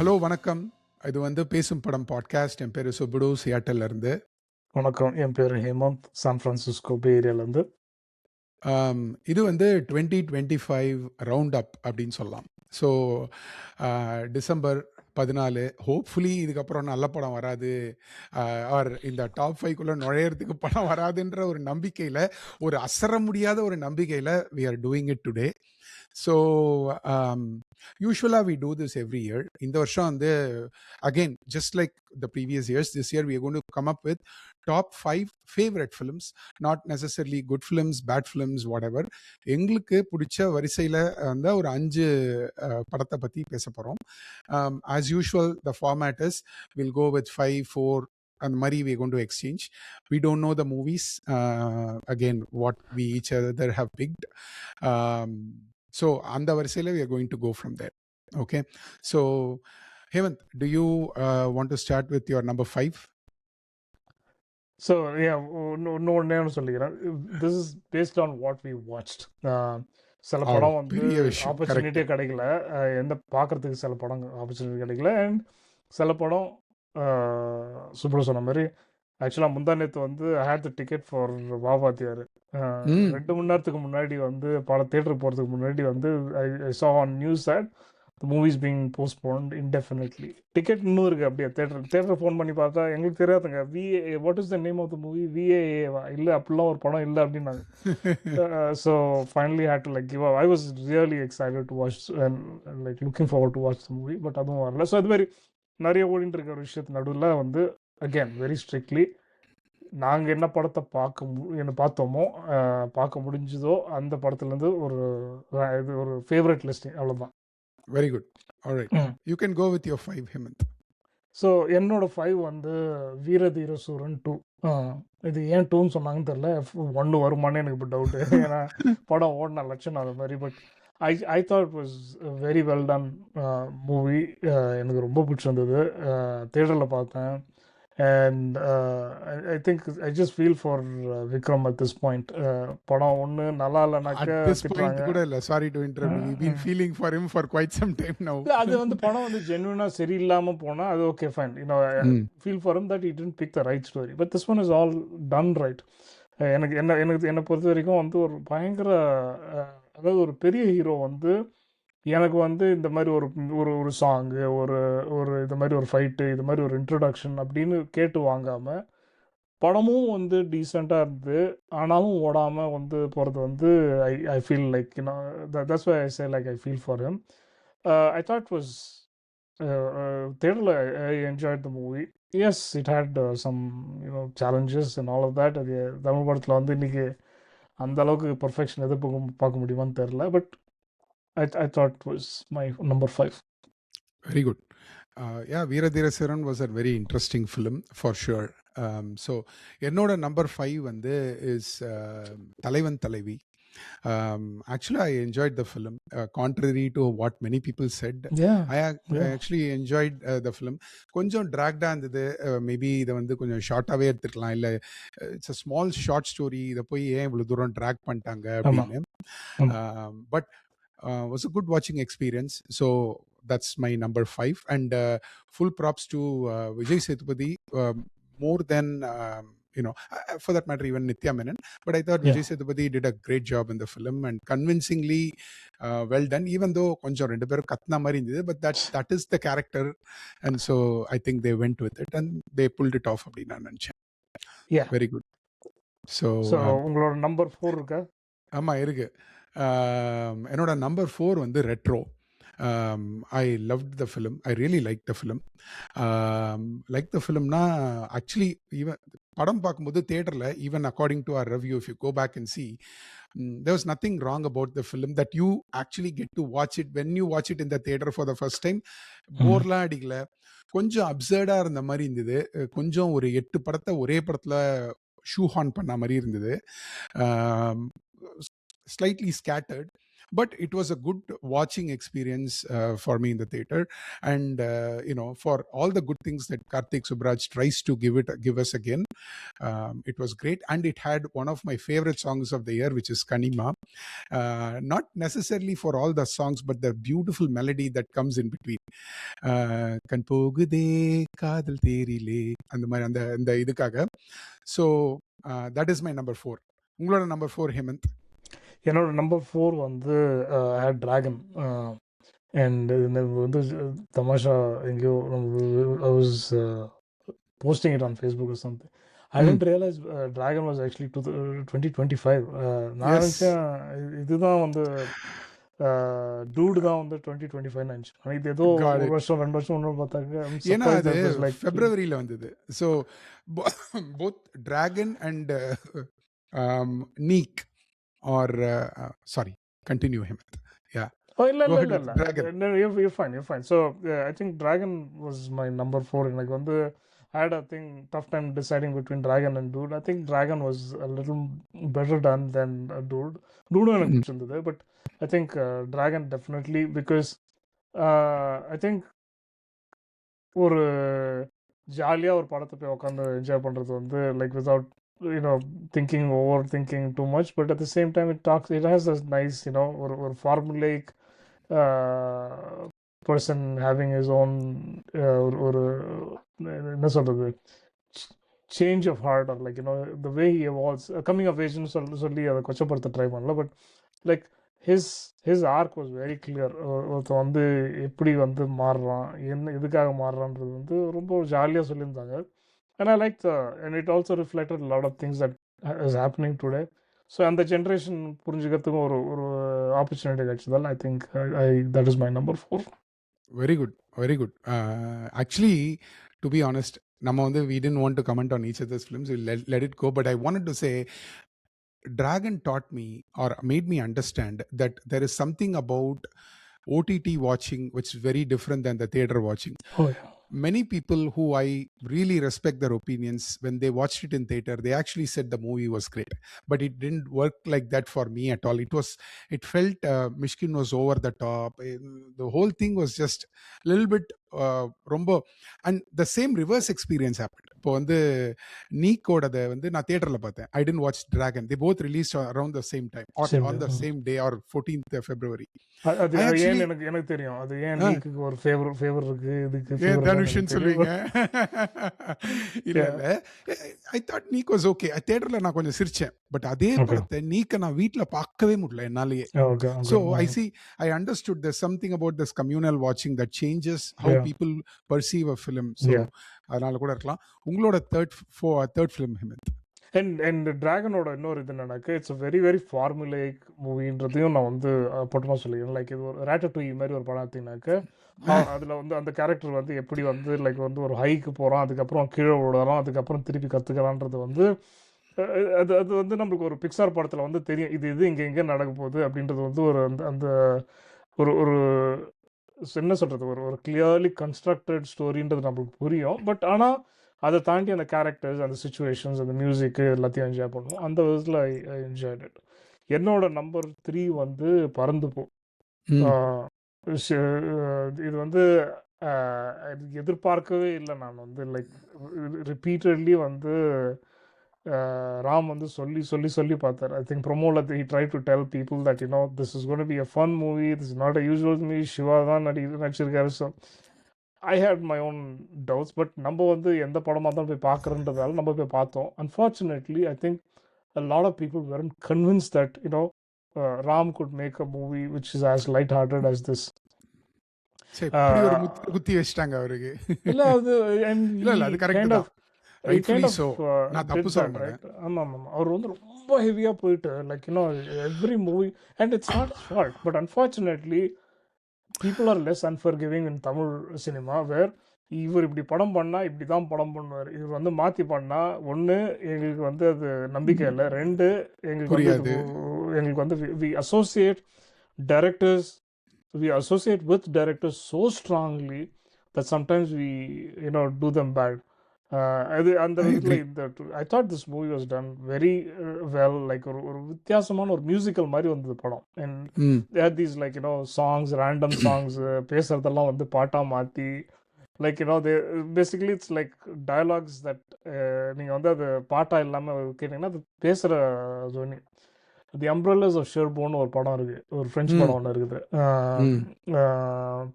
Hello வணக்கம். இது பேசும் படம் பாட்காஸ்ட். என் பேரு சுப்புடு, சியாட்டல்ல இருந்து. வணக்கம். என் பேரு ஹேமந்த், சான் பிரான்சிஸ்கோ பே ஏரியாலேருந்து. இது 2025 ரவுண்ட் அப் அப்படின்னு சொல்லலாம். ஸோ டிசம்பர் 14 ஹோப்ஃபுல்லி இதுக்கப்புறம் நல்ல படம் வராது, ஆர் இந்த டாப் 5க்குள்ள நுழையிறதுக்கு படம் வராதுன்ற ஒரு நம்பிக்கையில், ஒரு அசர முடியாத ஒரு நம்பிக்கையில் we are doing it today. So யூஸ்வலாக we do this every year. இந்த வருஷம் again, just like the previous years, this year we are going to come up with top 5 favorite films, not necessarily good films, bad films, whatever. எங்களுக்கு பிடிச்ச வரிசையில் ஒரு 5 படத்தை பற்றி பேச போகிறோம். As usual, the format is we'll go with 5, 4, and Mari we're going to exchange. We don't know the movies, again, what we each other have picked. So on the varisayila we are going to go from there. Okay, so Hemant, do you want to start with your number 5? So yeah, ஒன்று சொல்லிக்கிறேன். This is based on what we watched. சில படம் பெரிய விஷயம், ஆப்பர்ச்சுனிட்டியே கிடைக்கல, எந்த பார்க்கறதுக்கு சில படம் ஆப்பர்ச்சுனிட்டி கிடைக்கல. அண்ட் சில படம் சுப்ரோ சொன்ன மாதிரி ஆக்சுவலாக முந்தா நேற்று ஐ ஹேட் த டிக்கெட் ஃபார் வாவாத்தியார். 2 மணி நேரத்துக்கு முன்னாடி படம் தேட்டருக்கு போகிறதுக்கு முன்னாடி ஐ saw on news that the movie is being postponed indefinitely. Ticket இன்னும் இருக்குது அப்படியே. தேட்டர் ஃபோன் பண்ணி பார்த்தா எங்களுக்கு தெரியாதுங்க. What is the name of the movie? VAA இல்லை, அப்படிலாம் ஒரு படம் இல்லை அப்படின்னாங்க. So finally had to give up. I was really excited to watch and looking forward to watch the movie. But அதுவும் வரல. ஸோ அது மாதிரி நிறைய ஓடிட்டு இருக்க ஒரு விஷயத்து நடுவில் அகேன் வெரி ஸ்ட்ரிக்ட்லி நாங்கள் என்ன படத்தை பார்த்தோமோ, பார்க்க முடிஞ்சதோ அந்த படத்துலேருந்து ஒரு ஃபேவரட் லிஸ்டிங், அவ்வளோதான். Very good. All right. You can go with your 5, Hemant. So என்னோட 5 வீரதீர சூரன் 2. இது ஏன் 2ன்னு சொன்னாங்கன்னு தெரில. 1 வருமானே எனக்கு இப்போ டவுட்டு. ஏன்னா படம் ஓடின லட்சம் அது மாதிரி. But I thought it was very well done movie. எனக்கு ரொம்ப பிடிச்சிருந்தது. தேட்டரில் பார்த்தேன். And I think I just feel for Vikram at this point. படம் ஒன்று நல்லா இல்லைனாக்க கூட இல்லை. Sorry to interrupt. We been feeling for him for quite some time now. அது படம் ஜென்யூனாக சரியில்லாமல் போனால் அது okay fine. Feel for him that he didn't pick the right story. But this one is all done right. என்னை பொறுத்த வரைக்கும் ஒரு பயங்கர, அதாவது ஒரு பெரிய ஹீரோ எனக்கு இந்த மாதிரி ஒரு சாங்கு, ஒரு இது மாதிரி ஒரு ஃபைட்டு, இது மாதிரி ஒரு இன்ட்ரடக்ஷன் அப்படின்னு கேட்டு வாங்காமல், படமும் டீசெண்டாக இருந்து ஆனாலும் ஓடாமல் போகிறது I feel like that's why I say like I feel for him. I thought was தேட்டரில் I enjoyed the movie. Yes, it had some challenges and all of that. அது தமிழ் படத்தில் இன்னைக்கு அந்த அளவுக்கு பர்ஃபெக்ஷன் பார்க்க முடியுமான்னு தெரில. But I thought it was my number 5. Very good. Yeah, Veeradhira Siran was a very interesting film for sure. So என்னோட number 5 is தலைவன் தலைவி. Actually I enjoyed the film, contrary to what many people said. I actually enjoyed the film. கொஞ்சம் dragged இருந்தது. Maybe இதை கொஞ்சம் ஷார்ட்டாகவே எடுத்துக்கலாம். இல்லை, it's a small short story, இதை போய் ஏன் இவ்வளோ தூரம் ட்ராக் பண்ணிட்டாங்க அப்படின்னு. But was a good watching experience. So that's my number 5. And full props to Vijay Sethupathi, more than for that matter even Nithya Menon. But I thought Vijay Sethupathi did a great job in the film and convincingly well done, even though konjam rendu perum kathna mari irundhudu. But that is the character, and so I think they went with it and they pulled it off apdi nan nenichen. Yeah, very good. So உங்களோட number 4 இருக்கா? ஆமா இருக்கு. என்னோட number 4 retro. I loved the film. I really liked the film. Like the filmனா actually even படம் பார்க்கும்போது தேட்டரில், even according to our review, if you go back and see, there was nothing wrong about the film, that you actually get to watch it when you watch it in the theater for the first time. போர்லாம் அடிக்கல. கொஞ்சம் அப்சர்டாக இருந்த மாதிரி இருந்தது. கொஞ்சம் ஒரு 8 படத்தை ஒரே படத்தில் ஷூ ஹார்ன் பண்ண மாதிரி இருந்தது. Slightly scattered, but it was a good watching experience for me in the theater. And for all the good things that Karthik Subraj tries to give us again, it was great. And it had one of my favorite songs of the year, which is Kanima. Not necessarily for all the songs, but the beautiful melody that comes in between. கண் போகுதே காதல் தேரிலே அந்த மாதிரி அந்த இந்த இதுக்காக. So that is my number 4. உங்களோட number 4 Hemant? என்னோட நம்பர் 4 வந்து டிராகன். அண்ட் வந்து தமாஷா எங்கேயோ I was posting it on Facebook or something. I didn't realize Dragon was actually 2025. நான் எஸ், நினச்சேன் இதுதான் வந்து டூடு தான் வந்து 2025 நினச்சேன். ஆனால் இது ஏதோ காட் ஒரு இட். வருஷம் 2 வருஷம் ஒன்று பார்த்தாக்க ஐம் ஏன்னா சர்ப்ரைஸ் அது தட் வாஸ் லைக் ஃபெப்ரவரியில் வந்தது. So both Dragon and NEEK are sorry, continue Hemanth. Yeah, oh இல்லை கோ இல்லை ஹெட் இல்லை வித் இல்லை Dragon. You fine. So I think Dragon was my number 4. எனக்கு வந்து I had a thing tough time deciding between Dragon and Dude. I think Dragon was a little better done than Dude. Dude எனக்கு பிடிச்சிருந்தது, but I think Dragon definitely because I think ஒரு ஜாலியாக ஒரு படத்தை போய் உட்காந்து என்ஜாய் பண்ணுறது வந்து like without thinking over thinking too much, but at the same time it has a nice ஒரு formulaic person having his own ஒரு என்ன சொல்கிறது change of heart or like the way he evolves coming of ஏஜ்னு சொல்லி அதை கொச்சப்படுத்த try பண்ணல, but like his arc was very clear. ஒருத்தன் வந்து எப்படி வந்து மாறுறான், என்ன எதுக்காக மாறுறான்றது வந்து ரொம்ப ஜாலியாக சொல்லியிருந்தாங்க. And I like and it also reflected lot of things that is happening today. So அந்த ஜென்ரேஷன் புரிஞ்சுக்கிறதுக்கும் ஒரு ஆப்பர்ச்சுனிட்டி கிடைச்சதால் I think that is my number 4. Very good, very good. Actually to be honest, நம்ம வந்து we didn't want to comment on each other's films, we let it go, but I wanted to say Dragon taught me or made me understand that there is something about OTT watching which is very different than the theater watching. Oh yeah. Many people who I really respect their opinions, when they watched it in theater, they actually said the movie was great, but it didn't work like that for me at all. It felt Mishkin was over the top. The whole thing was just a little bit rombo. And the same reverse experience happened. இப்போ வந்து நீக்கோடதை வந்து நான் தியேட்டரில் பார்த்தேன். I didn't watch Dragon. They both released around the same time or Same on day. the same day or 14th February. அது I அது ஏன் actually எனக்கு தெரியும். அது ஏன் நீக்கு ஒரு ஃபேவர் இருக்கு, இதுக்கு ஏன் ஃபேவர் தனுஷ்ன்னு சொல்லுவீங்க? இல்ல Yeah. இல்ல, ஐ தாட் நீக் வாஸ் ஓகே. தியேட்டர்ல நான் கொஞ்சம் சிரிச்சேன், பட் அதே Okay. படத்தை நீக்க நான் வீட்ல பார்க்கவே முடியல என்னாலேயே. Okay. So Okay. I understood there's something about this communal watching that changes how Yeah. people perceive a film. So Yeah. அதனால கூட இருக்கலாம். உங்களோட தேர்ட் ஃபிலிம் ஹேமந்த்? அண்ட் டிராகனோட இன்னொரு இது என்னன்னாக்க இட்ஸ் வெரி வெரி ஃபார்முலைக் மூவின்றதையும் நான் வந்து பொட்டமாக சொல்லிக்கிறேன். லைக் இது ஒரு ரேட்டடூயி மாதிரி ஒரு படம் பார்த்தீங்கன்னாக்க அதில் வந்து அந்த கேரக்டர் வந்து எப்படி வந்து லைக் வந்து ஒரு ஹைக்கு போகிறான், அதுக்கப்புறம் கீழே விடுறான், அதுக்கப்புறம் திருப்பி கற்றுக்கிறான்றது வந்து அது அது வந்து நம்மளுக்கு ஒரு பிக்சார் படத்தில் வந்து தெரியும், இது இங்கே நடக்க போகுது அப்படின்றது வந்து ஒரு அந்த அந்த ஒரு ஒரு என்ன சொல்கிறது ஒரு கிளியர்லி கன்ஸ்ட்ரக்டட் ஸ்டோரின்றது நம்மளுக்கு புரியும். பட் ஆனால் அதை தாண்டி அந்த கேரக்டர்ஸ், அந்த சுச்சுவேஷன்ஸ், அந்த மியூசிக்கு எல்லாத்தையும் என்ஜாய் பண்ணுவோம். அந்த விதத்தில் ஐ என்ஜாய்ட் இட். என்னோட நம்பர் 3 வந்து பறந்து போ. இது வந்து எதிர்பார்க்கவே இல்லை. நான் வந்து லைக் ரிப்பீட்டட்லி வந்து ராம் வந்து சொல்லி சொல்லி சொல்லி பார்த்தார். ஐ திங்க் ப்ரொமோவில் he try to tell people that this is gonna be a fun movie, this is not a usual movie, Siva தான் நடிச்சிருக்காரு. So I had my own doubts, but நம்ம வந்து எந்த படமாக தான் போய் பார்க்குறன்றதால நம்ம போய் பார்த்தோம். Unfortunately I think a lot of people weren't convinced that Ram could make a movie which is as light-hearted as this. இப்படி ஒரு குத்தி வச்சிட்டாங்க அவருக்கு. இல்ல அது இல்ல அது கரெக்ட் தான், ரைட்ஃபுல்லி சோ. நான் தப்பு சொல்ல மாட்டேன். ஆமாம். அவர் வந்து ரொம்ப ஹெவியாக போயிட்டு like every movie and it's not fault, but unfortunately people are less unforgiving in Tamil cinema, where இவர் இப்படி படம் பண்ணால் இப்படி தான் படம் பண்ணுவார். இவர் வந்து மாற்றி பண்ணால் ஒன்று எங்களுக்கு வந்து அது நம்பிக்கை இல்லை, ரெண்டு எங்களுக்கு வந்து we associate with directors so strongly that sometimes we do them bad. அது அந்த விதத்தில் இந்த I thought this movie was done very well. Like ஒரு வித்தியாசமான ஒரு மியூசிக்கல் மாதிரி வந்தது படம். And these like songs, random songs, பேசுறதெல்லாம் வந்து பாட்டாக மாற்றி like they basically it's like dialogues that நீங்கள் வந்து அது பாட்டாக இல்லாமல் கேட்டிங்கன்னா அது பேசுகிற துவனி. தி அம்ப்ரெல்லாஸ் ஆஃப் ஷெர்போன்னு ஒரு படம் இருக்குது, ஒரு ஃப்ரெஞ்ச் ம் படம் ஒன்று இருக்குது, ம்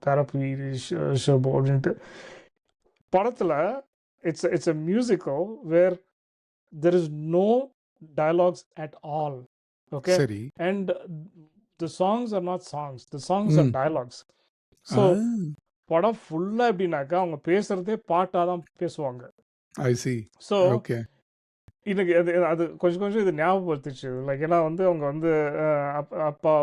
தெரப்பி ஷெர்போ அப்படின்ட்டு. படத்தில் it's a musical where there is no dialogues at all, okay, சரி. and the songs are not songs, the songs are ம். dialogues. ஆ So படம் ஃபுல்லாக எப்படின்னாக்கா அவங்க பேசுகிறதே பாட்டாக தான் பேசுவாங்க. ஐ see. So okay. எனக்கு அது அது கொஞ்சம் கொஞ்சம் இது ஞாபகப்படுத்துச்சு. லைக் ஏன்னா வந்து அவங்க வந்து அப்பா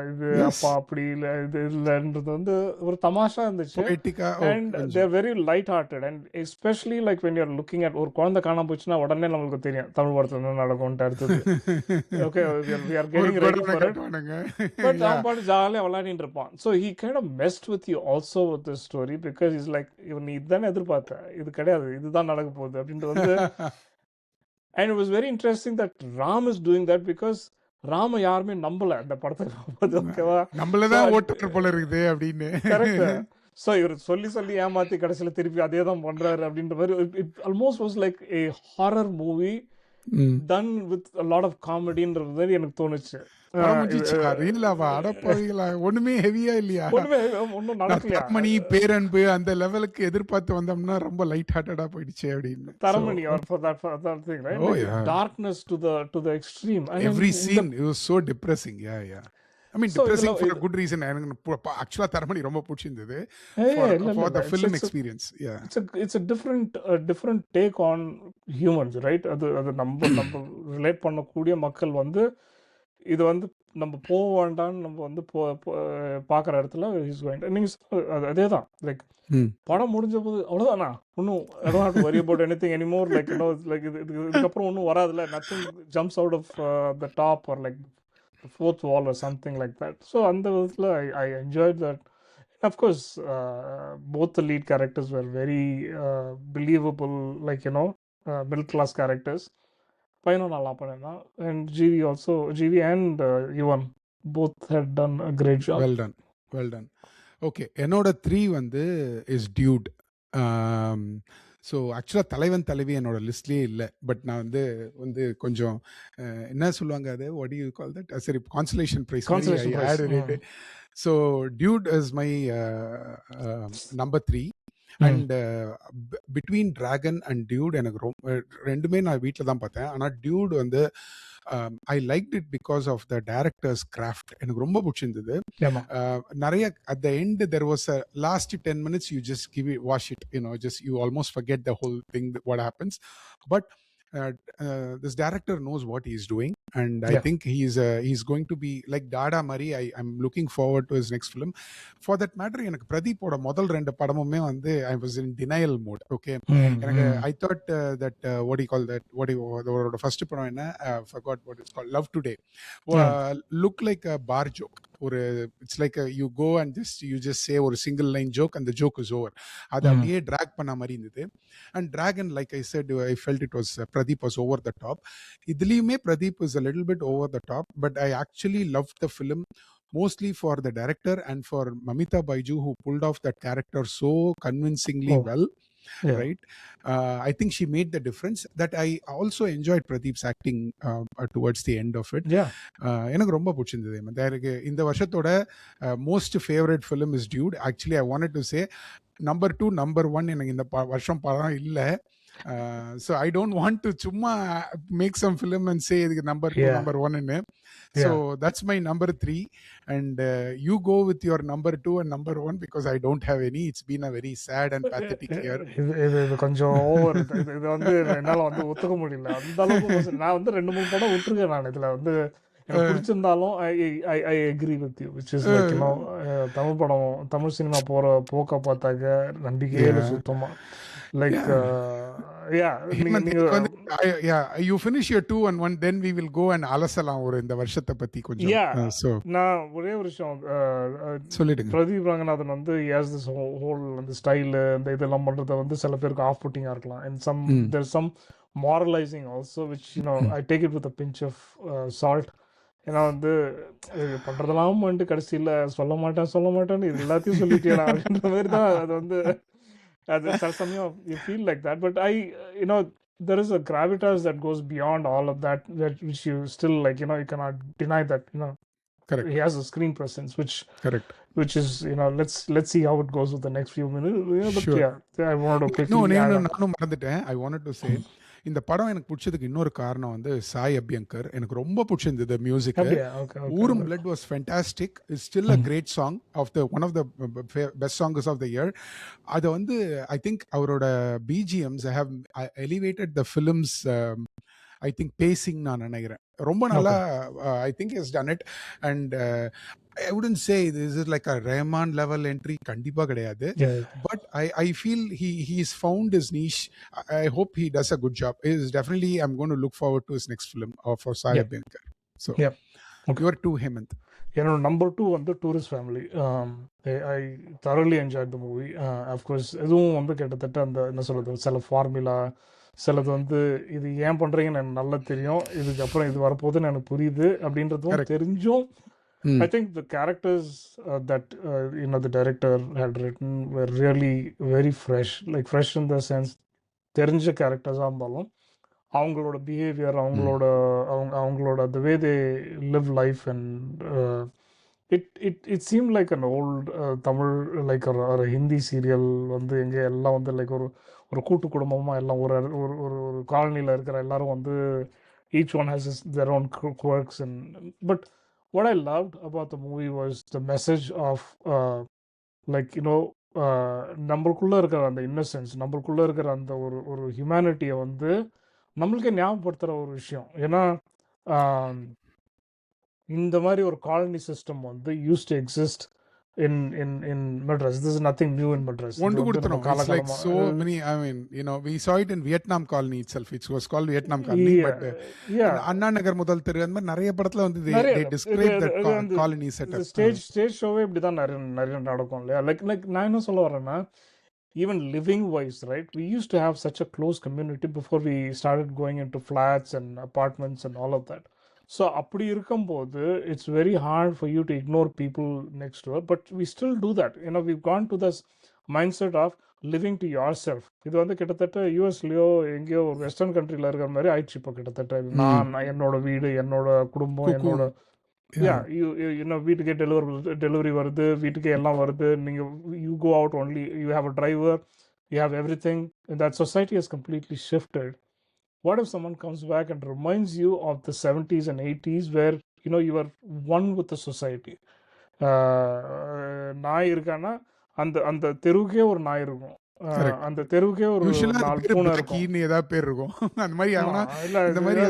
இது எஸ். அப்பா அப்படி இல்லை இது இல்லைன்றது வந்து ஒரு தமாஷா இருந்துச்சு. பொயட்டிக்கா அண்ட் கொஞ்சம். There very light hearted and especially like when you're looking at ஒரு குழந்தை காணாம போச்சுன்னா உடனே நம்மளுக்கு தெரியும் தமிழ் படத்தில் என்ன நடக்கும்ட்டு அடுத்தது. ஓகே, வி ஆர் ஒரு கெட்டிங் ரெடி குடோனை ஃபார் இட். கட்டுவானுங்க. But yeah. அவன் பாட்டு ஜாலியாக விளையாடிட்டு இருப்பான். So he kind of best with you also with this story because is like இவன் நீ இதுதானே எதிர்பார்த்த, இது கிடையாது, இதுதான் நடக்க போகுது அப்படின்ட்டு வந்து. And it was very interesting that Ram is doing that because Rama யாருமே நம்பல அந்த படத்துக்கு போகும்போது. ஓகேவா, நம்மளதான் ஓட்டுற போல இருக்குது அப்படின்னு. கரெக்ட். ஸோ இவர் சொல்லி சொல்லி ஏமாத்தி கடைசியில் திருப்பி அதே தான் பண்றாரு அப்படின்ற மாதிரி it almost was like A horror movie ம். டன் வித் லாட் ஆஃப் காமெடின்றது மாதிரி எனக்கு தோணுச்சு. படம் முடிஞ்சிச்சா? ரீலாவா? அடப்பாவிகளா, ஒண்ணுமே ஹெவியா இல்லையா? ஒண்ணுமே ஒன்றும் நான் நடக்கலையா? தரமணி பேரன்பு அந்த லெவலுக்கு எதிர்பார்த்து வந்தோம்னா ரொம்ப லைட் ஹார்ட்டடா போயிடுச்சு அப்படின்னு. Taramani or for that thing, right? Oh Like yeah. darkness to the extreme. And Every in scene it was so depressing. Yeah, yeah. I mean So depressing இதுல for a good reason. எனக்கு ஆக்சுவலா தரமணி ரொம்ப பிடிச்சிருந்தது இல்ல for இல்ல the film it's experience. Yeah. it's a different take on humans, right? அது நம்ம relate பண்ணக்கூடிய மக்கள் வந்து இது வந்து நம்ம போக வேண்டாம்னு நம்ம வந்து பார்க்குற இடத்துல இஸ் கோயிங். நீங்கள் அதே தான் லைக் ம். படம் முடிஞ்ச போது அவ்வளோதானா, ஒன்றும் I don't have to worry about anything anymore, like like இதுக்கப்புறம் ஒன்றும் வராதுல்ல, nothing jumps out of the top or like fourth wall or something like that. So அந்த விதத்தில் I enjoy that. Of course, both the lead characters were very believable, like middle class characters. பையனும் நல்லா பண்ணியிருந்தான். And GV and Yuvan both had done a great job. Well done. Well done. Okay, என்னோட 3 வந்து is Dude. So ஆக்சுவலாக தலைவன் தலைவி என்னோட லிஸ்ட்லேயே இல்லை. But நான் வந்து வந்து கொஞ்சம் என்ன சொல்லுவாங்க அது, வாட் யூ கால் தட், சரி, consolation prize at. So Dude is my number 3. And between Dragon and Dude எனக்கு ரொம்ப ரெண்டுமே நான் வீட்டில் தான் பார்த்தேன். ஆனால் டியூட் வந்து I like it because of the director's craft. எனக்கு ரொம்ப பிடிச்சிருந்தது. நிறைய at the end there was a last 10 minutes you just give it, wash it, just you almost forget the whole thing what happens. But this director knows what he's doing, and I think he's going to be like Dada Mari. I'm looking forward to his next film. For that matter, எனக்கு பிரதீப் ஓட முதல் 2 படமுமே வந்து I was in denial mode. Okay, எனக்கு I thought that what do you call that, the first படம் என்ன, forgot what it's called, Love Today, look like a bar joke. ஒரு it's like you go and you just say ஒரு single line joke and the joke is over. அது அப்படியே drag பண்ண மாதிரி இருந்தது. And Dragon, like I said, I felt it was Pradeep was over the top. Idliyume Pradeep was a little bit over the top, but I actually loved the film mostly for the director and for Mamita Baiju, who pulled off that character so convincingly well. Yeah. Right, I think she made the difference. That I also enjoyed Pradeep's acting towards the end of it. Yeah, எனக்கு ரொம்ப பிடிச்சிருந்தது. இந்த வருஷத்தோட most favorite film is Dude. Actually, I wanted to say number 2, number 1 எனக்கு இந்த வருஷம் படம் இல்லை. So I don't want to சும்மா make some film and say இதுக்கு number 2, number 1 so that's my number 3, and you go with your number 2 and number 1 because I don't have any. It's been a very sad and pathetic year. இது கொஞ்சம் over. இது வந்து என்னால் வந்து ஒத்துக்க முடியல அந்த அளவுக்கு. நான் வந்து 2-3 படம் விட்டுருக்கேன். நான் இதில் வந்து எனக்கு பிடிச்சிருந்தாலும் I agree with you, which is like Tamil படம், தமிழ் சினிமா போகிற போக்க பார்த்தாக்க நம்பிக்கையே சுத்தமாக like you finish your 2 and 1, then we will go and அலசலாம் ஒரு இந்த வருஷத்தை பத்தி கொஞ்சம். So நான் ஒரே ஒரு விஷயம் சொல்லிடுங்க. பிரதீப் ரங்கநாதன் வந்து ஹேஸ் திஸ் ஹோல் அந்த ஸ்டைலு அந்த இதெல்லாம் பண்ணுறத வந்து சில பேருக்கு ஆஃப் புட்டிங்காக இருக்கலாம். And there's some moralizing also, which I take it with a pinch of salt. ஏன்னா வந்து பண்ணுறதெல்லாம் வந்துட்டு கடைசியில் சொல்ல மாட்டேன்னு இது எல்லாத்தையும் சொல்லிட்டேன் அப்படின்ற மாதிரி தான் அது வந்து அது சில சமயம் you feel like that. But there is a gravitas that goes beyond all of that, which you still, like, you cannot deny that, Correct. he has a screen presence, Correct. which is, let's see how it goes with the next few minutes. But Sure. yeah, I wanted to quickly இன்னும் add Nenu on. நானும் மறந்துட்டேன். I wanted to say இந்த படம் எனக்கு பிடிச்சதுக்கு இன்னொரு காரணம் வந்து சாய் அபியங்கர். எனக்கு ரொம்ப பிடிச்சிருந்தது மியூசிக்கு. அப்படியா? Okay, okay. ஊரும் blood was fantastic. It's still a great song of the one of the best songs of the year. அது வந்து ஐ திங்க் அவரோட BGMs have elevated the films I think pacing நான் நினைக்கிறேன். ரொம்ப நல்லா I think is done it. And I wouldn't say this is like a Rahman level entry. Kandipa கிடையாது. But I feel he's found his niche. I hope he does a good job. Is definitely I'm going to look forward to his next film for Sai Abhyankar. So Okay. you're to Hemant. என்னோட number 2 வந்து tourist family. I thoroughly enjoyed the movie. Of course இதுவும் வந்து கிட்டத்தட்ட அந்த என்ன சொல்கிறது, சில formula, சிலது வந்து இது ஏன் பண்ணுறீங்கன்னு எனக்கு நல்லா தெரியும், இதுக்கப்புறம் இது வரப்போகுதுன்னு எனக்கு புரியுது அப்படின்றதும் தெரிஞ்சும் I think the characters that the director had written were really very fresh, like fresh in the sense தெரிஞ்ச கேரக்டர்ஸாக இருந்தாலும் அவங்களோட பிஹேவியர், அவங்களோட the way they live life, and it seemed like an old Tamil like ஒரு Hindi serial வந்து எங்கே எல்லாம் வந்து like ஒரு கூட்டு குடும்பமாக எல்லாம் ஒரு ஒரு ஒரு காலனியில் இருக்கிற எல்லாரும் வந்து each one has their own quirks. But what I loved about the movie was the message of like நம்மளுக்குள்ளே இருக்கிற அந்த இன்னசென்ஸ், நம்மளுக்குள்ளே இருக்கிற அந்த ஒரு ஹியூமனிட்டியை வந்து நம்மளுக்கே ஞாபகப்படுத்துகிற ஒரு விஷயம். ஏன்னா இந்த மாதிரி ஒரு காலனி சிஸ்டம் வந்து use to exist in Madras. This is nothing new in Madras. It's like so many. I mean, we saw it in Vietnam colony itself. It was called Vietnam colony. But Anna Nagar Mudal Thiru and நிறைய படத்துல வந்து they describe that colony setup. Stage ஷோவே இப்படி தான் நிறைய நடக்கும் இல்லையா? Like நான் என்ன சொல்ல வரேன்னா, even living wise, right, we used to have such a close community before we started going into flats and apartments and all of that. So அப்படி இருக்கும்போது it's very hard for you to ignore people next door, but we still do that. We've gone to this mindset of living to yourself. இது வந்து கிட்டத்தட்ட யூஎஸ்லயோ எங்கேயோ ஒரு western கண்ட்ரியில் இருக்கிற மாதிரி ஆயிடுச்சு இப்போ. கிட்டத்தட்ட நான் என்னோட வீடு, என்னோட குடும்பம், என்னோட வீட்டுக்கே டெலிவரி வருது, வீட்டுக்கே எல்லாம் வருது. நீங்கள் you go out only, you have a driver, you have everything. That society has completely shifted. What if someone comes back and reminds you of the 70s and 80s where you were one with the society? நாய் இருக்கானா அந்த அந்த தெருவுக்கே ஒரு நாய் இருக்கும், அந்த தெருவுக்கே ஒரு 4 பூனை இருக்கும், ஏதாவது பேர் இருக்கும். அந்த மாதிரி இந்த மாதிரி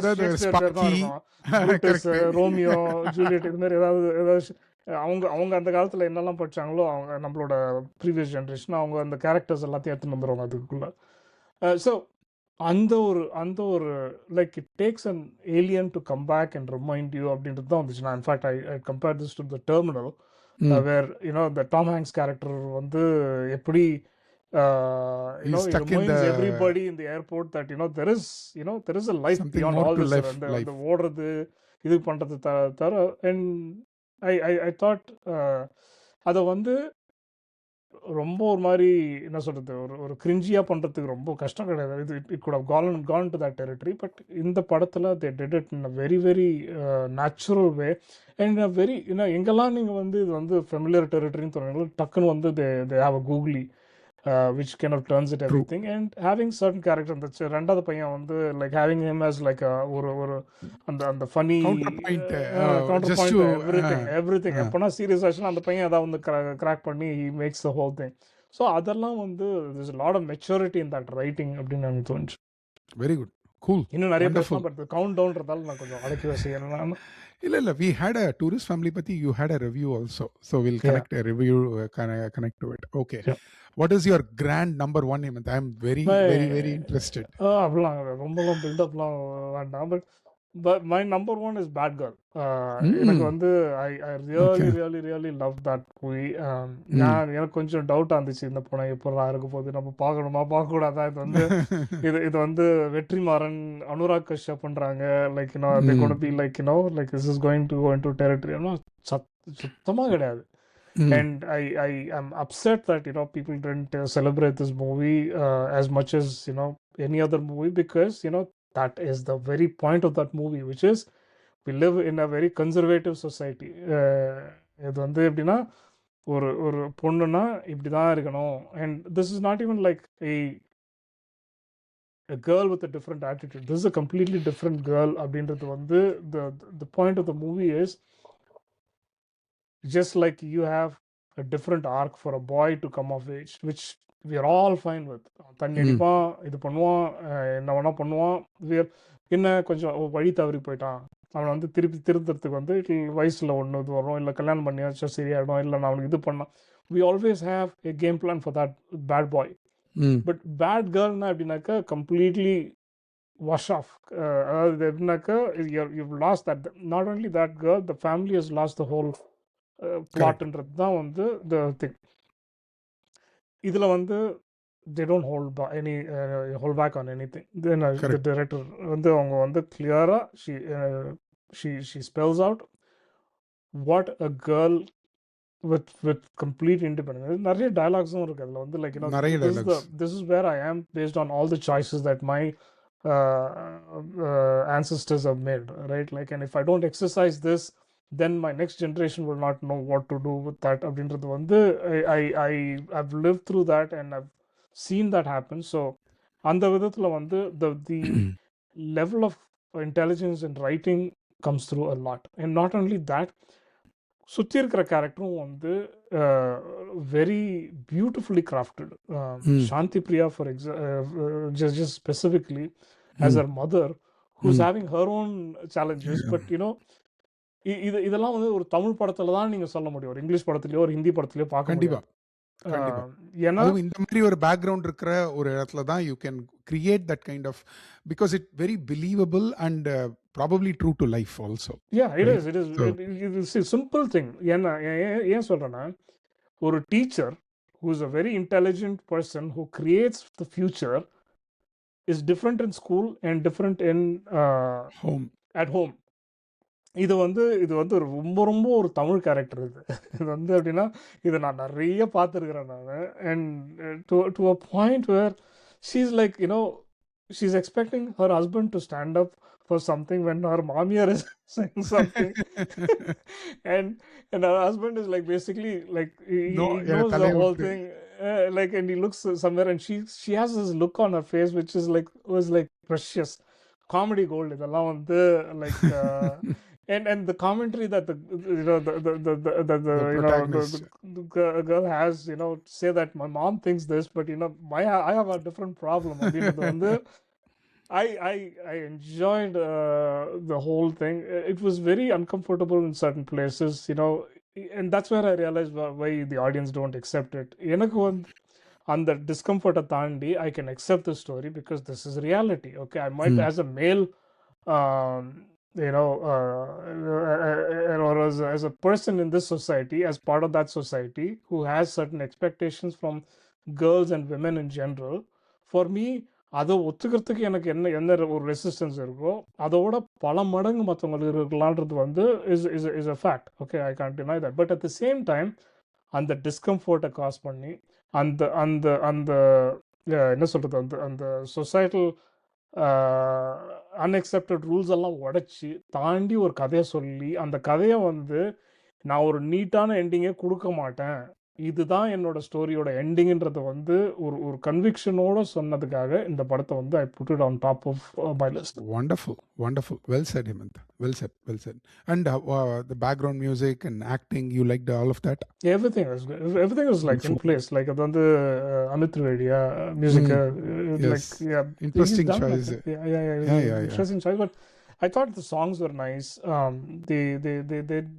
ரோமியோ ஜூலியட், இது மாதிரி ஏதாவது அவங்க அந்த காலத்தில் என்னெல்லாம் படித்தாங்களோ, அவங்க நம்மளோட ப்ரீவியஸ் ஜென்ரேஷன் அவங்க அந்த கேரக்டர்ஸ் எல்லாத்தையும் எடுத்துன்னு வந்துடுவாங்க அதுக்குள்ள. ஸோ அந்த ஒரு like it takes an alien to come back and remind you அப்படின்றது தான் வந்துச்சு. நான் in fact I compare this to the Terminal where the Tom Hanks character வந்து எப்படி everybody in the airport that there is a life beyond all this. அந்த ஓடுறது இது பண்றது தர and I thought அதை வந்து ரொம்ப ஒரு மாதிரி என்ன சொல்கிறது, ஒரு கிரிஞ்சியாக பண்ணுறதுக்கு ரொம்ப கஷ்டம் கிடையாது. It could have gone to that territory. But இந்த படத்தில் they did it in a very very natural way and very எங்கெல்லாம் நீங்கள் வந்து இது வந்து ஃபெமிலியர் டெரிட்டரின்னு சொன்னீங்களோ டக்குன்னு வந்து they have a googly which kind of turns it everything. And having certain character, the ரெண்டாவது பையன் வந்து like having him as like ஒரு அந்த funny counterpoint, everything எப்பனா சீரியஸ் ஆச்சுன்னா அந்த பையன் அதான் வந்து கிராக் பண்ணி he makes the whole thing. So அதெல்லாம் வந்து there's a lot of maturity in that writing அப்படின்னு எனக்கு தோணுச்சு. Very good, cool. இன்னும் நிறைய பேசலாம், பட் கவுண்ட் டவுன்றதால நான் கொஞ்சம் அடக்கி வசேன். இல்ல we had a tourist family பத்தி you had a review also, so we'll connect a review connect to it. Okay, what is your grand number one, Hemant? I am very very interested. அப்படிலாம் ரொம்பலாம் பில்டப்லாம் வேண்டாம், but my number one is Bad Girl. எனக்கு வந்து I really love that movie. எனக்கு கொஞ்சம் டவுட்டாக இருந்துச்சு, இந்த படம் எப்போ இருக்க போகுது, நம்ம பார்க்கணுமா பார்க்கக்கூடாதா. இது வந்து இது வந்து வெற்றிமாறன், அனுராக் கஷ்யப் பண்ணுறாங்க, like they going to be like like this is going to go into territory. சுத்தமாக கிடையாது. And I am upset that people didn't celebrate this movie as much as any other movie, because that is the very point of that movie, which is we live in a very conservative society. இது வந்து எப்படின்னா, ஒரு ஒரு பொண்ணுன்னா இப்படி தான் இருக்கணும். And this is not even like a girl with a different attitude. This is a completely different girl. அப்படின்றது வந்து the point of the movie is, just like you have a different arc for a boy to come of age, which we are all fine with. தண்ணி அடிப்பான், இது பண்ணுவான், என்ன வேணா பண்ணுவான். என்ன கொஞ்சம் வழி தவறி போயிட்டான், அவனை வந்து திருப்பி திருத்துறதுக்கு வந்து வயசில் ஒன்று இது வரும், இல்லை கல்யாணம் பண்ணியாச்சும் சரியாயிடும், இல்லை நான் அவனுக்கு இது பண்ணான். We always have a game plan for that bad boy. But bad girl na எப்படின்னாக்கா completely wash off. அதாவது எப்படின்னாக்கா you've lost that. Not only that girl, the family has lost the whole plotன்றது தான் வந்து the thing. இதில் வந்து they don't hold back on anything. Then the director வந்து அவங்க வந்து clear-ஆ she spells out what a girl with complete independence. நிறைய dialogues-ம் இருக்கு அதில் வந்து, like this is where I am based on all the choices that my ancestors have made, right? Like, and if I don't exercise this, then my next generation will not know what to do with that. அப்படின்றது வந்து I've lived through that and I've seen that happen. So அந்த விதத்தில் வந்து the level of intelligence in writing comes through a lot. And not only that, சுற்றி இருக்கிற கேரக்டரும் வந்து very beautifully crafted. Shanthi Priya for just specifically as her mother, who's having her own challenges. But இதெல்லாம் வந்து ஒரு தமிழ் படத்துல தான் நீங்க சொல்ல முடியும், ஒரு இங்கிலீஷ் படத்துலயோ ஒரு ஹிந்தி படத்துலயோ பார்க்க முடியாது. ஏன்னா இந்த மாதிரி ஒரு பேக்ரவுண்ட் இருக்கிற ஒரு இடத்துல தான் you can create that kind of, because it very believable and probably true to life also. Yeah, it is. It is a simple thing. ஏன் சொல்றேன்னா, ஒரு teacher who is a very intelligent person who creates the future is different in school and different in home. At home. இது வந்து ரொம்ப ரொம்ப ஒரு Tamil character. இது வந்து எப்படின்னா, இதை நான் நிறைய பார்த்துருக்கிறேன் நான். And to a point where she's like, she's expecting her husband to stand up for something when her mamiya is saying something. and her husband is like, basically like he knows the whole thing, like, and he looks somewhere, and she has this look on her face which is like, was like precious comedy gold. இதெல்லாம் வந்து like and the commentary that the girl has, say that my mom thinks this, but I have a different problem. I enjoyed the whole thing. It was very uncomfortable in certain places, and that's where I realized why the audience don't accept it. எனக்கு வந்து அந்த டிஸ்கம்ஃபர்ட்டை தாண்டி I can accept the story because this is reality. Okay, I might as a male, or as a person in this society, as part of that society who has certain expectations from girls and women in general, for me அதை ஒத்துக்கிறதுக்கு எனக்கு என்ன ஒரு resistance இருக்கோ அதோட பல மடங்கு மற்றவங்களுக்கு இருக்கலான்றது வந்து is a fact. Okay, I can't deny that. But at the same time அந்த டிஸ்கம்ஃபர்ட்டை காஸ் பண்ணி அந்த அந்த அந்த என்ன சொல்கிறது, அந்த அந்த சொசைட்டல் அன்எக்செப்டட் ரூல்ஸ் எல்லாம் உடைச்சி தாண்டி ஒரு கதையை சொல்லி, அந்த கதையை வந்து நான் ஒரு நீட்டான எண்டிங்கே கொடுக்க மாட்டேன், இதுதான் என்னோட ஸ்டோரியோட எண்டிங்ன்றதை வந்து ஒரு கன்விக்ஷனோட சொன்னதுக்காக இந்த படத்தை வந்து I put it on top of my list. Wonderful. Well said, Hemant. Well said. And the background music and acting, you liked all of that? Everything was like in place. Like அது வந்து அமித் திரிவேடியா music, like interesting choice. Yeah, interesting choice. But I thought the songs were nice. They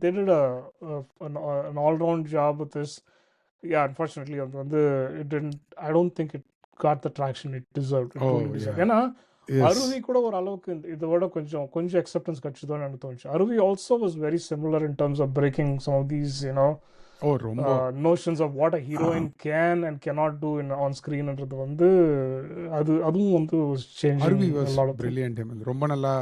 did an all-round job with this. Yeah, unfortunately it didn't, I don't think it got the traction it deserved. ஏன்னா அருவி கூட ஒரு அளவுக்கு இதோட கொஞ்சம் acceptance கிடைச்சதோன்னு எனக்கு தோணுச்சு. அருவி also was very similar in terms of breaking some of these ஓ! ரொம்ப notions of what a ah. heroine can and cannot do on screenன்றது வந்து அதுவும் வந்து was changing Aruvi a was lot of things. brilliant. Hemant. ரொம்ப நல்லா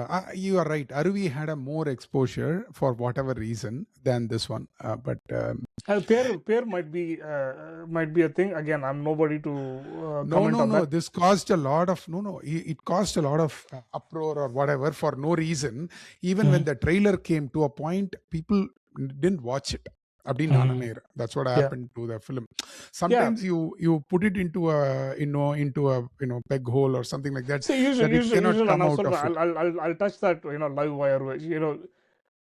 you are right. Aruvi had a more exposure for whatever reason than this one. But அது பேர் might be a thing. Again, I'm nobody to no, comment no, on no. that. This caused a lot of It caused a lot of uproar or whatever for no reason. Even when the trailer came to a point, people didn't watch it. அப்படின்னு நான் நினைக்கிறேன். That's what Yeah. happened to the film. Sometimes you put it into a peg hole or something like that, See, that it cannot come நான் out of சொல்றேன், it. I'll touch that, live wire,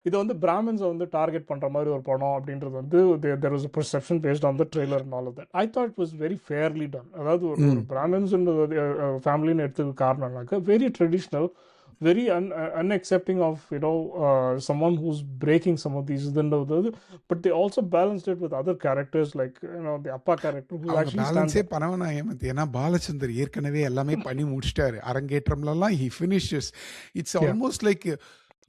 இது வந்து பிராமின்ஸை வந்து target பண்ணுற மாதிரி ஒரு படம் அப்படின்றது வந்து there was a perception based on the trailer and all of that. I thought it was very fairly done. அதாவது ஒரு பிராமின்ஸ் ஃபேமிலின்னு எடுத்ததுக்கு காரணம்னாக்க very traditional, very unaccepting of someone who's breaking some of these இதுன்றது, but they also balanced it with other characters like the அப்பா character who அவங்க actually stands பேலன்ஸே up. பண்ணவனா ஏமாத்தி. ஏன்னா பாலச்சந்தர் ஏற்கனவே எல்லாமே பண்ணி முடிச்சிட்டாரு. அரங்கேற்றம்லாம் he finishes. It's Yeah. almost like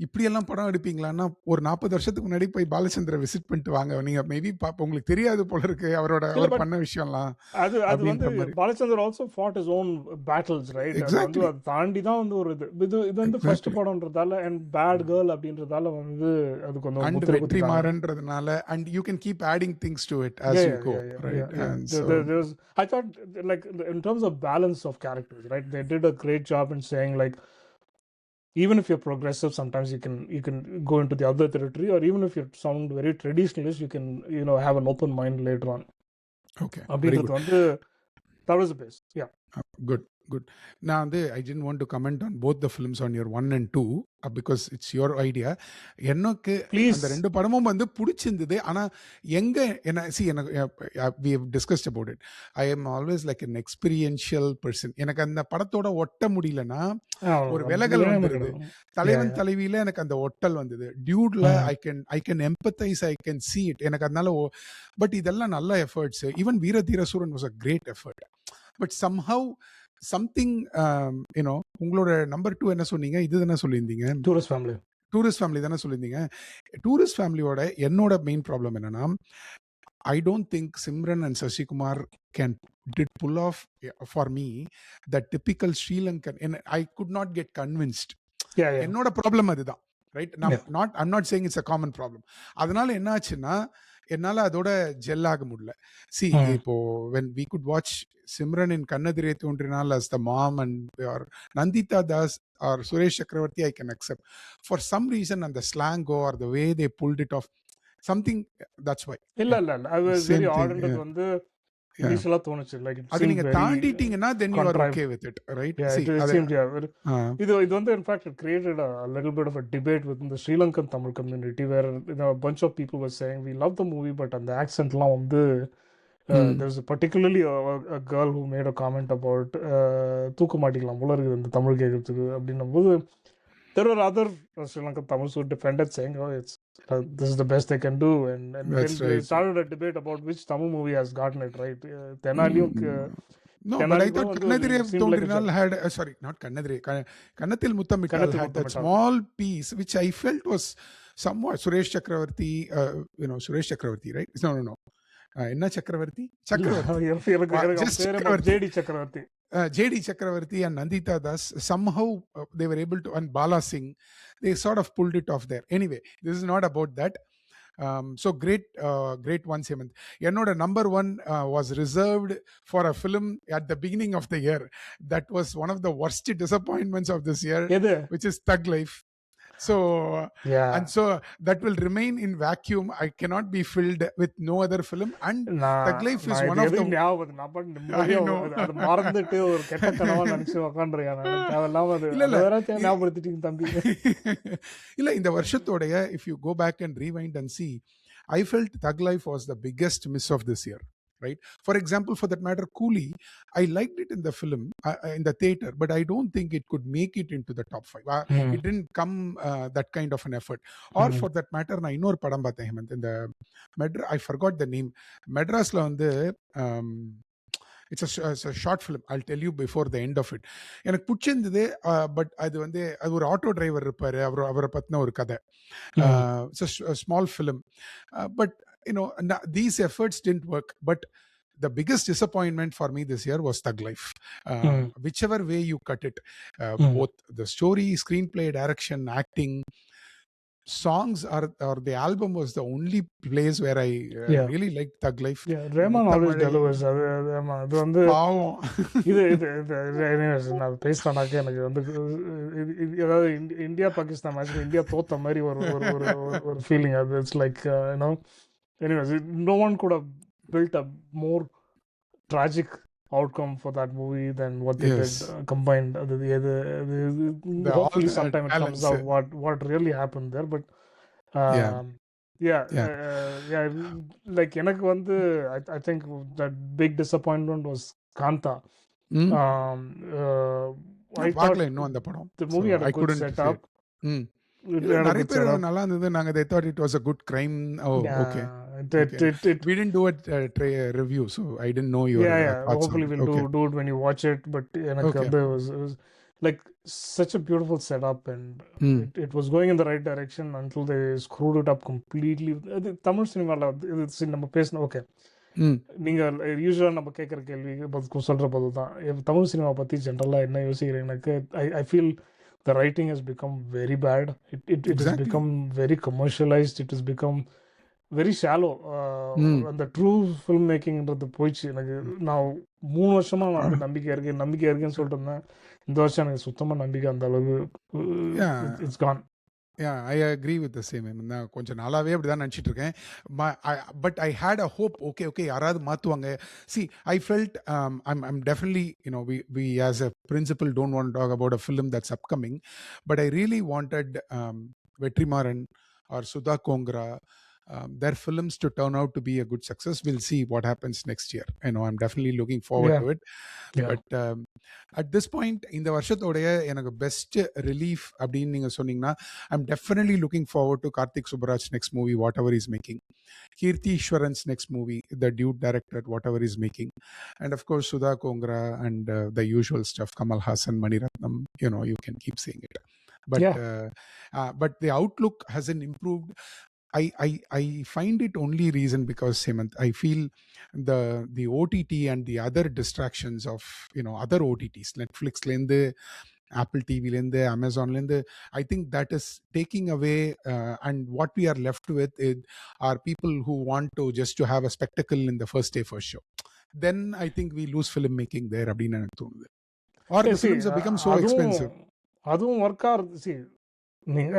இப்படியெல்லாம் படம் எடுப்பீங்களான்னா ஒரு 40 வருஷத்துக்கு முன்னாடி போய் பாலச்சந்திர விசிட் பண்ணிட்டு வாங்க. நீங்க மேபி உங்களுக்கு தெரியாது போல இருக்கு அவர் பண்ண விஷயம்லாம் அது வந்து அப்படின்ற மாதிரி. Balachander also fought his own battles, right? அது வந்து எக்ஸாக்ட்லி. அது தாண்டி தான் வந்து ஒரு இது வந்து ஃபர்ஸ்ட் படம்ன்றதால அண்ட் பேட் கேர்ள் அப்படின்றதால வந்து அது கொஞ்சம் அண்ட் முத்திரை குத்திட்டாங்க. வெற்றிமாறன்றதுனால and you can keep adding things to it as you go, right? And so I thought, like, in terms of balance of characters, right, they did a great job in saying, like, even if you're progressive, sometimes you can go into the other territory, or even if you sound very traditionalist, you can have an open mind later on. okay, very அப்படின்றது good. வந்து that was the best. Yeah. Good. நான் வந்து I didn't want to comment on both the films on your 1 and 2 because it's your idea. எனக்கு Please. அந்த ரெண்டு படமும் வந்து பிடிச்சிருந்தது. ஆனா எங்க we have discussed about it. I am always like an experiential person. எனக்கு அந்த படத்தோட ஒட்ட முடியலனா ஒரு விலகல் வந்துருது. தலைவன் தலைவியில எனக்கு அந்த ஒட்டல் வந்தது. டியூட்ல I can empathize, I can see it. எனக்கு அதனால பட் இதெல்லாம் நல்ல efforts. Even Veera Dheera Sooran was a great effort. But somehow something உங்களோட நம்பர் 2 என்ன சொன்னீங்க? இது தானே சொல்லியிருந்தீங்க? டூரிஸ்ட் ஃபேமிலி தானே சொல்லியிருந்தீங்க. டூரிஸ்ட் ஃபேமிலியோட என்னோட மெயின் ப்ராப்ளம் என்னன்னா, I don't think Simran and Sasikumar did pull off for me the typical Sri Lankan, and I could not get convinced. என்னோட ப்ராப்ளம் அதுதான், right? I'm not saying it's a common problem. அதனால என்ன ஆச்சுன்னா என்னால அதோட gel ஆக முடியல. See, இப்போ when we could watch Simran in Kannadire Thondrinal as the mom and or Nandita Das or Suresh Chakravarti, I can accept. For some reason, and the slang or the way they pulled it off, something, that's why. இல்ல I was very odd வந்து இனிஷியலா தோணுச்சு, like it seemed very தாண்டிட்டீங்கன்னா then you are okay with it, right? Yeah, See, it seemed, இது வந்து in fact it created a little bit of a debate within the Sri Lankan Tamil community where a bunch of people were saying we love the movie but அந்த accentலாம் வந்து there's particularly a girl who made a comment about தூக்க மாட்டிக்கலாம் போல இருக்குது இந்த தமிழ் கேட்கறதுக்கு அப்படின்னும் போது there were other Sri Lankan Tamils who defended saying this is the best they can do, and then they started a debate about which Tamil movie has gotten it right. Tenaliyum no, but I thought Kannadire Thondrinal had sorry, not Kannadire, Kannathil Muthamittal had that small piece which I felt was somewhat Suresh Chakravarti, Suresh Chakravarti, right? No. என்ன சக்கரவர்த்தி JD Chakravarti and Nandita Das, somehow they were able to, and Bala Singh, they sort of pulled it off there. Anyway, this is not about that. So great one, Hemant. என்னோட number 1 was reserved for a film at the beginning of the year that was one of the worst disappointments of this year, which is Thug Life. So and so that will remain in vacuum. I cannot be filled with no other film, and Thug Life is one of the அது மறந்துட்டு ஒரு கெட்ட கனவா நினைச்சு உட்கார்ந்திருக்கேன் நான். தேவையில்லாம அது வேற ஞாபகப்படுத்திட்டீங்க தம்பி. இல்ல இந்த வருஷத்தோட if you go back and rewind and see, I felt Thug Life was the biggest miss of this year. Right? For example, for that matter, Coolie, I liked it in the film, in the theater, but I don't think it could make it into the top 5. It didn't come that kind of an effort. Or for that matter, na innor padam paathen Hemant, in the I forgot the name. Madrasla வந்து it's a short film. I'll tell you before the end of it. எனக்கு பிடிச்சிருந்தது, but அது வந்து அது ஒரு auto driver இருப்பாரு, அவரை பத்தின ஒரு கதை. It's a small film, but these efforts didn't work. But the biggest disappointment for me this year was Thug Life. Whichever way you cut it, both the story, screenplay, direction, acting, songs, or the album was the only place where I Yeah. really liked Thug Life. Rahman always Muththamazhai delivers. அது வந்து பாவம். இது நான் பேசினாக்க எனக்கு வந்து அதாவது India Pakistan மேட்ச்ல India தோத்த மாதிரி ஒரு ஒரு ஒரு ஒரு ஃபீலிங். அது it's like anyways, no one could have built a more tragic outcome for that movie than what they did combined. Hopefully sometime it comes out what really happened there. But like எனக்கு வந்து I think that big disappointment was Kanta. I thought இன்னும் அந்த படம் the movie had a good setup. நிறைய பேர் நல்லா இருந்தது. நாங்க they thought it was a good crime. Okay. We didn't do a review, so I didn't know your thoughts. Hopefully we'll do it when you watch it. But எனக்கு வந்து it was like such a beautiful setup, and it was going in the right direction until they screwed it up completely. Tamil சினிமால இது நம்ம பேசணும். Okay, நீங்கள் யூஸ்வலாக நம்ம கேட்குற கேள்வி சொல்கிற போது தான் தமிழ் சினிமா பற்றி ஜென்ரலாக என்ன யோசிக்கிறேன். எனக்கு I feel the writing has become very bad. It has become very commercialized. It has become very shallow. அந்த ட்ரூ ஃபில்ம் மேக்கிங்ன்றது போயிடுச்சு. எனக்கு நான் 3 வருஷமா நான் வந்து நம்பிக்கை இருக்கேன்னு சொல்லிட்டு இருந்தேன். இந்த வருஷம் எனக்கு சுத்தமாக நம்பிக்கை அந்த அளவு it's gone. Yeah, I agree with the same. நான் கொஞ்சம் நாளாவே அப்படிதான் நினச்சிட்டு இருக்கேன். But I had a hope. Okay, யாராவது மாற்றுவாங்க. See, I felt I'm definitely, we as a principal don't want to talk about a film that's upcoming, but I really wanted Vetrimaran or Sudha Kongra, their films to turn out to be a good success. We'll see what happens next year. I'm definitely looking forward to it. But at this point, இந்த வருஷத்தோடைய எனக்கு best relief அப்படின்னு நீங்க சொன்னீங்கன்னா, I'm definitely looking forward to Karthik Subbaraj next movie, whatever he's making. Kirti Ishwaran's next movie, the dude director, whatever he's making. And of course, Sudha Kongra and the usual stuff, Kamal Hassan, Mani Ratnam, you can keep saying it. But the outlook hasn't improved. I find it only reason because Hemant, I feel the OTT and the other distractions of other OTTs, Netflix lende, Apple TV lende, Amazon lende, I think that is taking away and what we are left with are people who want to just to have a spectacle in the first day first show. Then I think we lose filmmaking there அப்படினு எனக்கு தோணுது. Or the films have become so expensive. அதுவும் work ஆகுது. நீங்க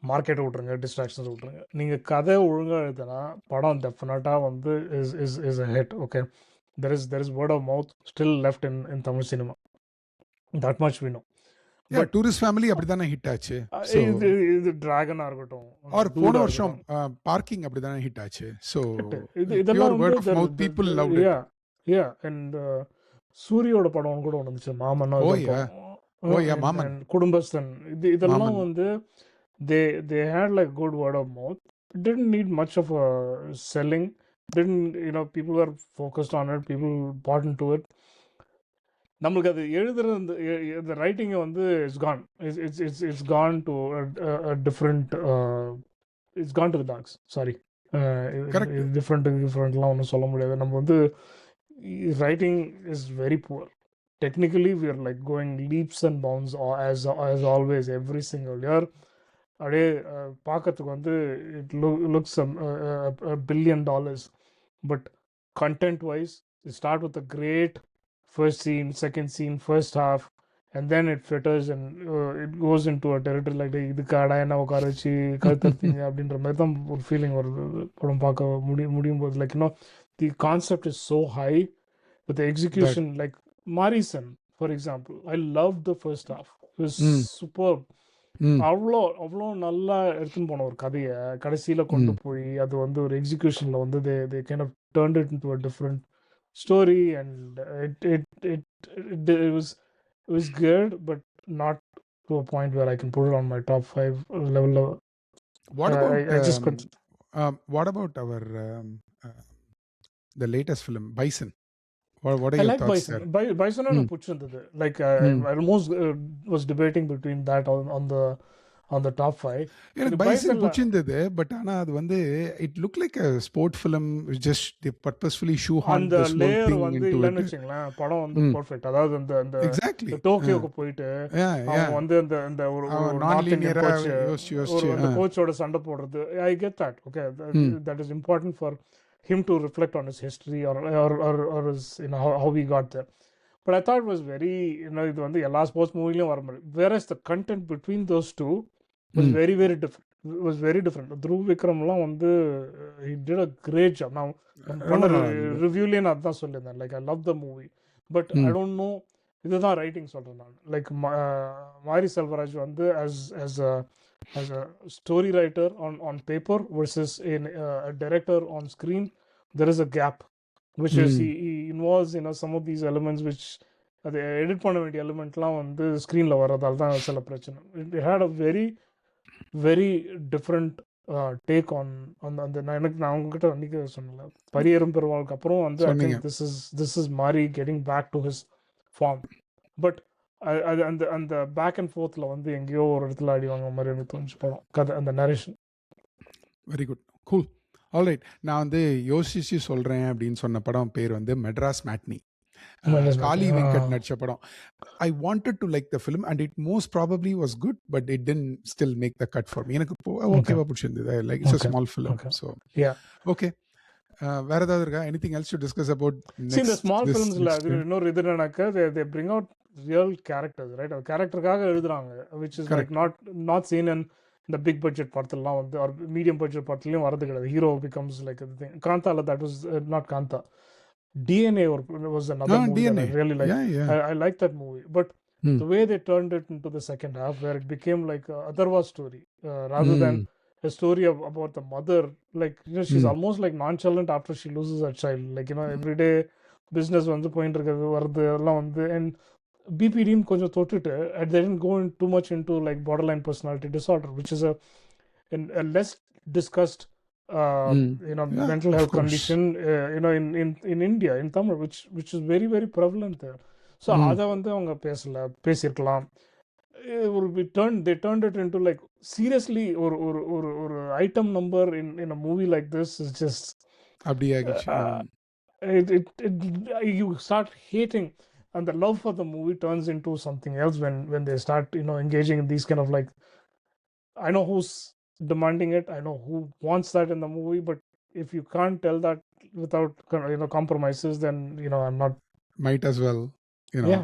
மார்க்கெட்டை விட்ருங்க, distractions விட்ருங்க, நீங்கள் கதை ஒழுங்காக எழுதுனா படம் டெஃபினட்டாக வந்து is a hit. Okay, there is word of mouth still left in Tamil cinema. That much we know. But tourist family அப்படிதானே ஹிட் ஆச்சு. இது டிராகனா இருக்கட்டும், ஆர் போன வருஷம் பார்க்கிங் அப்படிதானே ஹிட் ஆச்சு. ஸோ இதெல்லாம் word of mouth, people loved it. And சூரியோட படம் கூட ஒன்று இருந்துச்சு, மாமன், மாமன், குடும்பஸ்தன். இதெல்லாம் வந்து they had like good word of mouth. It didn't need much of a selling. People were focused on it, people bought into it. நம்மளுக்கு அது எழுதுற the writing வந்து it's gone to a different it's gone to the dogs. Sorry, differentலாம் ஒன்றும் சொல்ல முடியாது. நம்ம வந்து writing is very poor. Technically we are like going leaps and bounds as always every single year. அப்படியே பார்க்கறதுக்கு வந்து it looks $1 billion. But content wise it start with a great first scene, second scene, first half, and then it falters and it goes into a territory like இதுக்காடா என்ன உட்கார வச்சு கழுத்தீங்க அப்படின்ற மாதிரி தான் ஒரு ஃபீலிங் வருது படம் பார்க்க முடியும் போது. Like the concept is so high, but the execution, like Morrison for example, I love the first half, it was super. அவ்வளோ நல்லா எடுத்துன்னு போன ஒரு கதையை கடைசியில் கொண்டு போய் அது வந்து ஒரு எக்ஸிக்யூஷனில் வந்து they kind of turned it into a different story, and it was good, but not to a point where I can put it on my top 5 level. What about our the latest film, Bison? What are your thoughts there? Bison எனக்கு பிடிச்சிருந்தது. Like I almost was debating between that on the on the top 5. எனக்கு இது bison பைசன்ல புடிச்சிருந்தது. But ஆனா அது வந்து it look like a sport film. Just the purposefully shoe horn அந்த this whole layer thing வந்து into இல்லன்னு இட். வச்சுங்களேன், படம் வந்து ம். பெர்ஃபெக்ட். அதாவது அந்த அந்த எக்ஸாக்ட்லி. டோக்கியோக்கு போயிட்டு yeah, அவங்க yeah. வந்து அந்த அந்த ஒரு ஒரு அவன் நான் நார்த் இந்தியன் லீனியரா கோச், யோசிச்சு ஒரு யோசிச்சு. அந்த கோச்சோட சண்டை போடுறது, I get that. Okay, hmm. That is important for him to reflect on his history or is how we got there. But I thought it was very, இது வந்து எல்லா ஸ்போர்ட்ஸ் மூவிலையும் வர மாதிரி. Whereas the content between those two was ம். very very different. It was very different. Dhruv விக்ரம்லாம் வந்து he did a great job. நான் ரொம்ப பண்ண நல்லா இருந்தது. ரிவ்யூலேயே நான் அதான் சொல்லியிருந்தேன், like I love the movie. But I hmm. Don't no, இதுதான் ரைட்டிங் சொல்கிறேன் நான். லைக் மாரி செல்வராஜ் வந்து as a story writer on paper versus a director on screen, there is a gap, which is ம். he involves some of these elements which அது edit பண்ண வேண்டிய எலிமெண்ட்லாம் வந்து ஸ்க்ரீனில் வர்றதால தான் சில பிரச்சனை. It had a very very different take on அந்த அந்த நான் உங்ககிட்ட அன்றைக்கி சொன்னல, பரியரும் பெருவாளுக்கு அப்புறம் வந்து ஐ சொன்னீங்க. Think this is Mari getting back to his form. But அது அந்த அந்த பேக் அண்ட் ஃபோர்த்தில் வந்து எங்கேயோ ஒரு இடத்துல அடி வாங்க மாதிரி எனக்கு தோணுச்சு படம் கதை, அந்த narration. Very good. Cool. Alright. நான் வந்து யோசிச்சு சொல்றேன் அப்படின்னு சொன்ன படம் பேர் வந்து மெட்ராஸ் மேட்னி. காளி வெங்கட் நடிச்ச படம். I wanted to like the film and it most probably was good, but it didn't still make the cut for me. எனக்கு ஓகேவா பிடிச்சிருந்தது. Like it's a small film. So okay. வேற ஏதாவது இருக்கா? Anything else to discuss about See, இந்த next small this ஃபிலிம்ஸில் next அது film? இன்னொரு இது என்னன்னாக்கா, they bring out real characters, right? அது கேரக்டருக்காக எழுதுறாங்க, which is like Correct. not seen in இந்த பிக் பட்ஜெட் படத்துலலாம் வந்து, ஒரு மீடியம் பட்ஜெட் படத்துலையும் வரது கிடையாது. Hero becomes like thing. காந்தால that was not Kaantha. DNA was another movie that DNA. I really liked. Yeah, yeah. I liked that movie, but the way they turned it into the second half, where it became like a Atharva story, rather than a story about the mother. Like, she's almost like nonchalant after she loses her child. Like, every day business வந்து போயிட்டு இருக்கிறது வருது எல்லாம் வந்து, and BPD கொஞ்சம் தொட்டுட்டு, and they didn't go in too much into like borderline personality disorder, which is a less discussed Yeah, mental of health course. condition in India, in Tamil, which is very very prevalent there. So அதை வந்து அவங்க பேசியிருக்கலாம். It will be they turned it into like, seriously, or item number in a movie like this is just அப்படி ஆகிடுச்சு. you start hating, and the love for the movie turns into something else when they start engaging in these kind of like, I know who's demanding it, I know who wants that in the movie, but if you can't tell that without compromises, then I'm not. Might as well, Yeah.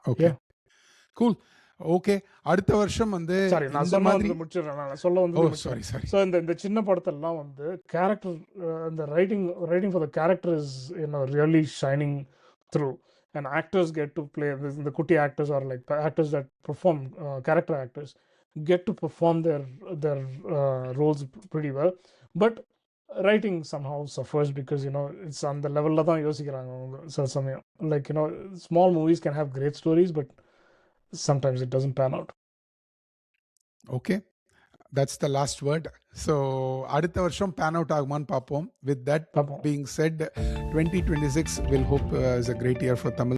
Okay. Yeah. Cool. Okay. அடுத்த வருஷம் வந்து sorry, நான் இந்த சொல்ல மாதிரி வந்து முடிச்சிடுறேன். நான் சொல்ல வந்து சாரி. ஸோ இந்த சின்ன படத்தெல்லாம் வந்து கேரக்டர், இந்த writing for the character is really shining through, and actors get to play, இந்த குட்டி actors are like actors that perform, character actors get to perform their roles pretty well, but writing somehow suffers because it's on the level la dhaan yosikranga சில சமயம். Like small movies can have great stories, but sometimes it doesn't pan out. Okay, that's the last word. So அடுத்த வருஷம் pan out ஆகுமான்னு பார்ப்போம். With that being said, 2026 we'll hope is a great year for Tamil